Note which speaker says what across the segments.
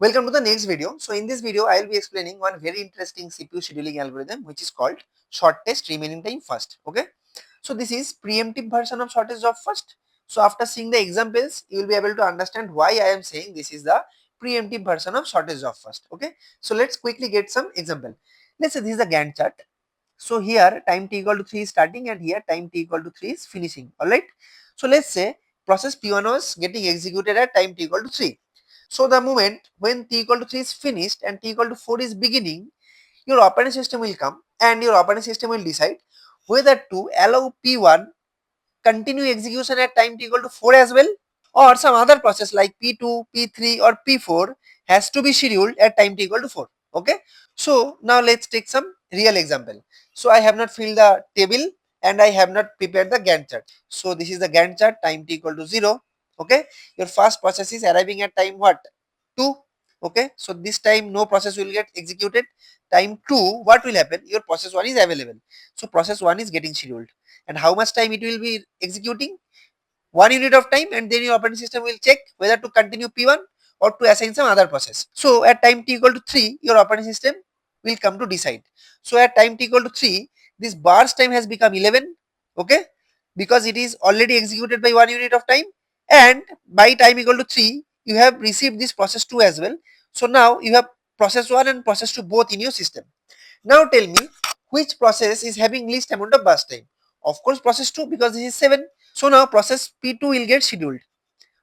Speaker 1: Welcome to the next video. So in this video, I will be explaining one very interesting CPU scheduling algorithm which is called shortest remaining time first. Okay. So this is preemptive version of shortest job first. So after seeing the examples, you will be able to understand why I am saying this is the preemptive version of shortest job first. Okay. So let's quickly get some example. Let's say this is a Gantt chart. So here time t equal to 3 is starting and here time t equal to 3 is finishing. Alright. So let's say process P1 was getting executed at time t equal to 3. So the moment when t equal to 3 is finished and t equal to 4 is beginning, your operating system will come and your operating system will decide whether to allow P1 continue execution at time t equal to 4 as well, or some other process like P2, P3 or P4 has to be scheduled at time t equal to 4. Okay. So now let's take some real example. So I have not filled the table and I have not prepared the Gantt chart. So this is the Gantt chart, time t equal to 0. Okay. Your first process is arriving at time what? 2. Okay. So this time no process will get executed. Time 2, what will happen? Your process 1 is available. So process 1 is getting scheduled. And how much time it will be executing? 1 unit of time, and then your operating system will check whether to continue P1 or to assign some other process. So at time t equal to 3, your operating system will come to decide. So at time t equal to 3, this bar's time has become 11, okay, because it is already executed by 1 unit of time, and by time equal to 3, you have received this process 2 as well. So now you have process 1 and process 2 both in your system. Now tell me which process is having least amount of burst time. Of course process 2, because this is 7. So now process P2 will get scheduled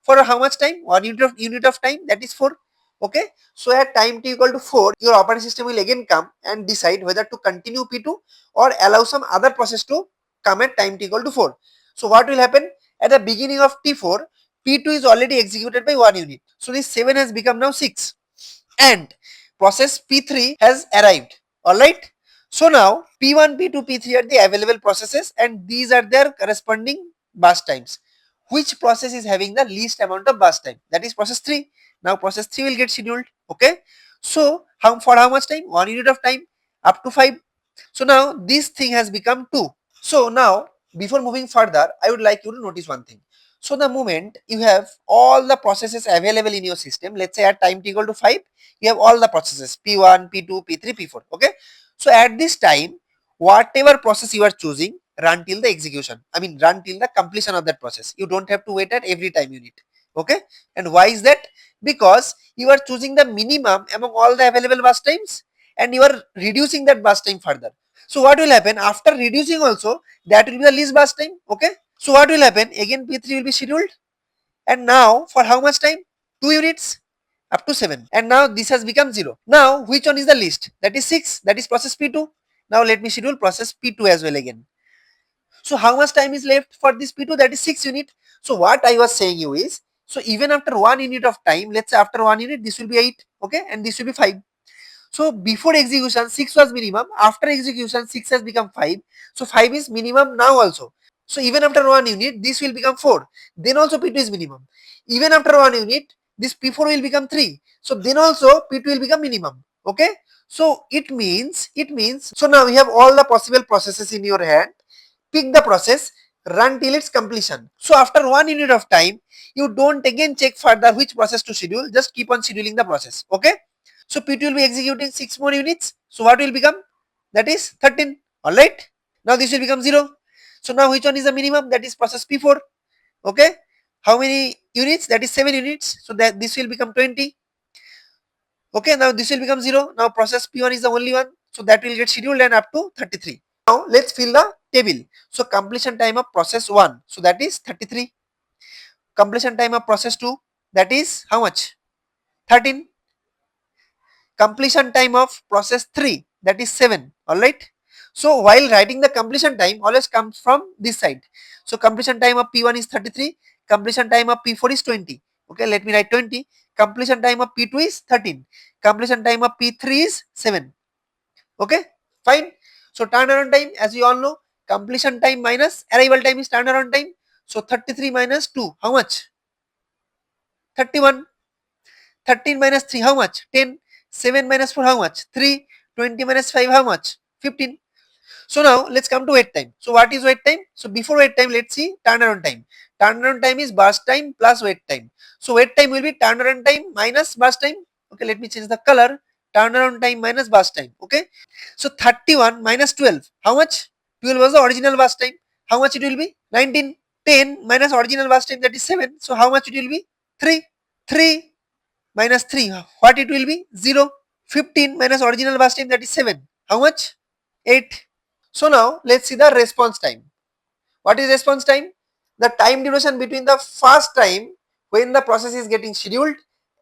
Speaker 1: for how much time? 1 unit of time, that is 4. Okay. So at time t equal to 4, your operating system will again come and decide whether to continue P2 or allow some other process to come at time t equal to 4. So what will happen? At the beginning of T4, P2 is already executed by 1 unit. So this 7 has become now 6. And process P3 has arrived. Alright. So now P1, P2, P3 are the available processes and these are their corresponding burst times. Which process is having the least amount of burst time? That is process 3. Now process 3 will get scheduled. Okay. So for how much time? 1 unit of time up to 5. So now this thing has become 2. So now before moving further, I would like you to notice one thing. So the moment you have all the processes available in your system, let's say at time t equal to 5, you have all the processes P1, P2, P3, P4. Okay. So at this time, whatever process you are choosing, run till the execution. I mean, run till the completion of that process. You don't have to wait at every time unit. Okay. And why is that? Because you are choosing the minimum among all the available bus times and you are reducing that bus time further. So what will happen after reducing also, that will be the least bus time. Okay. So what will happen? Again P3 will be scheduled. And now for how much time? 2 units up to 7. And now this has become 0. Now which one is the least? That is 6. That is process P2. Now let me schedule process P2 as well again. So how much time is left for this P2? That is 6 unit. So what I was saying you is, so even after 1 unit of time, let's say after 1 unit, this will be 8. Okay. And this will be 5. So before execution 6 was minimum, after execution 6 has become 5. So 5 is minimum now also. So even after 1 unit this will become 4. Then also P2 is minimum. Even after 1 unit this P4 will become 3. So then also P2 will become minimum. Okay. So it means so now we have all the possible processes in your hand. Pick the process, run till its completion. So after 1 unit of time, you don't again check further which process to schedule, just keep on scheduling the process. Okay. So P2 will be executing 6 more units. So what will become? That is 13. Alright. Now this will become 0. So now which one is the minimum? That is process P4. Okay. How many units? That is 7 units. So that this will become 20. Okay. Now this will become 0. Now process P1 is the only one. So that will get scheduled and up to 33. Now let's fill the table. So completion time of process 1. So that is 33. Completion time of process 2. That is how much? 13. Completion time of process 3, that is 7. Alright. So while writing the completion time always comes from this side. So completion time of P1 is 33, completion time of P4 is 20. Okay, let me write 20. Completion time of P2 is 13, completion time of P3 is 7. Okay, fine. So turnaround time, as you all know, completion time minus arrival time is turnaround time. So 33 minus 2, how much? 31. 13 minus 3, how much? 10. 7 minus 4, how much? 3. 20 minus 5, how much? 15. So now let's come to wait time. So what is wait time? So before wait time, let's see turnaround time. Turnaround time is burst time plus wait time. So wait time will be turnaround time minus burst time. Okay, let me change the color. Turnaround time minus burst time. Okay, so 31 minus 12. How much? 12 was the original burst time. How much it will be? 19. 10 minus original burst time, that is 7. So how much it will be? 3. 3 minus 3. What it will be? 0. 15 minus original burst time, that is 7. How much? 8. So now let's see the response time. What is response time? The time duration between the first time when the process is getting scheduled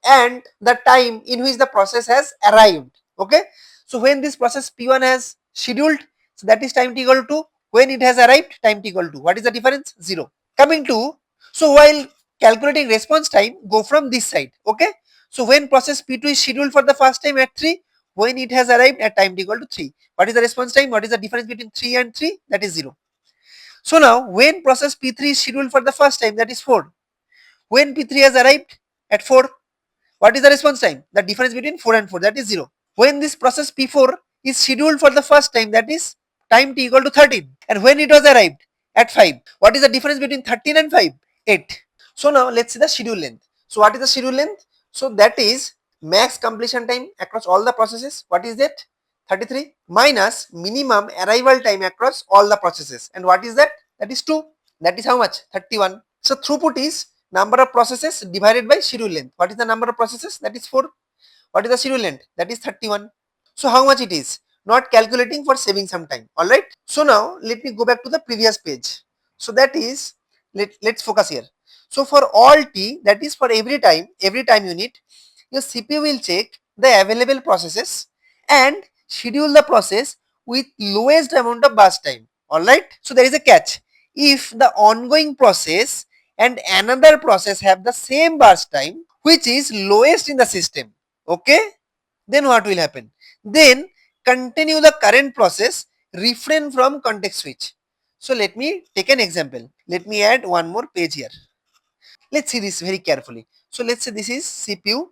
Speaker 1: and the time in which the process has arrived. Okay. So when this process P1 has scheduled, so that is time t equal to, when it has arrived, time t equal to. What is the difference? 0. Coming to, so while calculating response time, go from this side. Okay. So when process P2 is scheduled for the first time at 3, when it has arrived at time t equal to 3. What is the response time? What is the difference between 3 and 3? That is 0. So now when process P3 is scheduled for the first time, that is 4. When P3 has arrived at 4, what is the response time? The difference between 4 and 4, that is 0. When this process P4 is scheduled for the first time, that is time t equal to 13. And when it was arrived at 5, what is the difference between 13 and 5? 8. So now let's see the schedule length. So what is the schedule length? So that is max completion time across all the processes. What is that? 33 minus minimum arrival time across all the processes. And what is that? That is 2. That is how much? 31. So throughput is number of processes divided by schedule length. What is the number of processes? That is 4. What is the schedule length? That is 31. So how much it is? Not calculating for saving some time. Alright. So now let me go back to the previous page. So that is, let's focus here. So for all t, that is for every time unit, your CPU will check the available processes and schedule the process with lowest amount of burst time. Alright. So there is a catch. If the ongoing process and another process have the same burst time, which is lowest in the system, okay, then what will happen? Then continue the current process, refrain from context switch. So let me take an example. Let me add one more page here. Let's see this very carefully. So let's say this is CPU,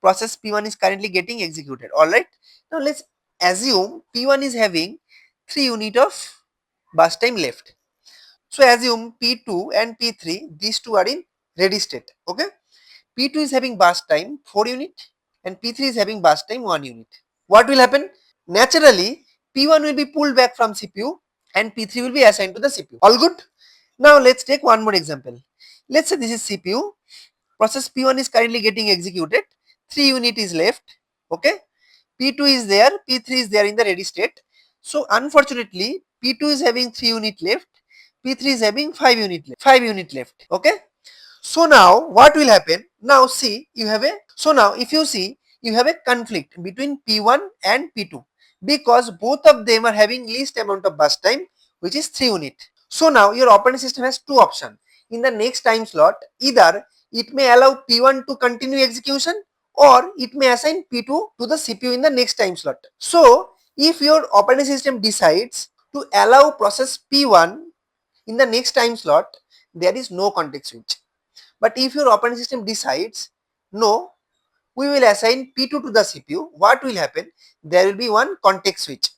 Speaker 1: process P1 is currently getting executed. All right. Now let's assume P1 is having 3 unit of burst time left. So assume P2 and P3, these two are in ready state. Okay. P2 is having burst time 4 unit and P3 is having burst time 1 unit. What will happen? Naturally, P1 will be pulled back from CPU and P3 will be assigned to the CPU. All good? Now let's take one more example. Let's say this is CPU. Process P1 is currently getting executed. 3 unit is left. Okay. P2 is there. P3 is there in the ready state. So unfortunately, P2 is having 3 unit left. P3 is having 5 unit left. 5 unit left. Okay. So now what will happen? Now see, you have a, so now if you see, you have a conflict between P1 and P2 because both of them are having least amount of burst time, which is 3 unit. So now your operating system has two options. In the next time slot, either it may allow P1 to continue execution or it may assign P2 to the CPU in the next time slot. So if your operating system decides to allow process P1 in the next time slot, there is no context switch. But if your operating system decides, no, we will assign P2 to the CPU, what will happen? There will be one context switch.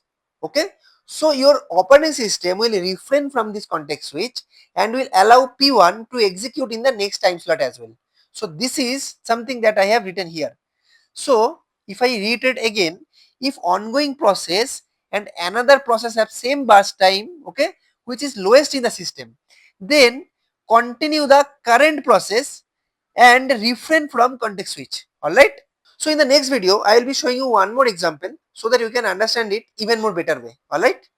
Speaker 1: Okay. So your operating system will refrain from this context switch and will allow P1 to execute in the next time slot as well. So this is something that I have written here. So if I reiterate again, if ongoing process and another process have same burst time, okay, which is lowest in the system, then continue the current process and refrain from context switch. Alright. So in the next video, I will be showing you one more example so that you can understand it even more better way. Alright.